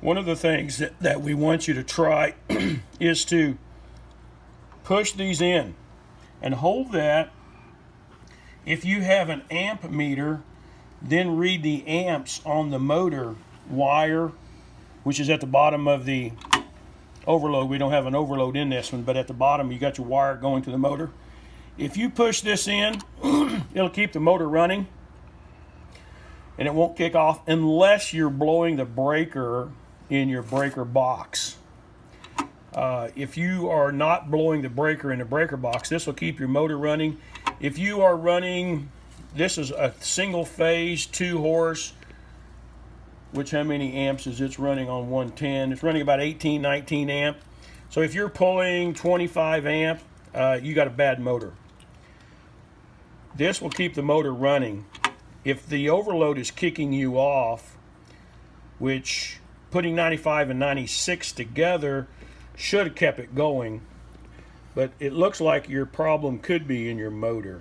One of the things that we want you to try is to push these in and hold that. If you have an amp meter, then read the amps on the motor wire, which is at the bottom of the overload. We don't have an overload in this one, but at the bottom you got your wire going to the motor. If you push this in, it'll keep the motor running and it won't kick off unless you're blowing the breaker in your breaker box. If you are not blowing the breaker in the breaker box, this will keep your motor running. If you are running, this is a single phase 2 horse, which how many amps is it's running on 110? It's running about 18, 19 amp. So if you're pulling 25 amp, you got a bad motor. This will keep the motor running. If the overload is kicking you off, which putting 95 and 96 together should have kept it going, but it looks like your problem could be in your motor.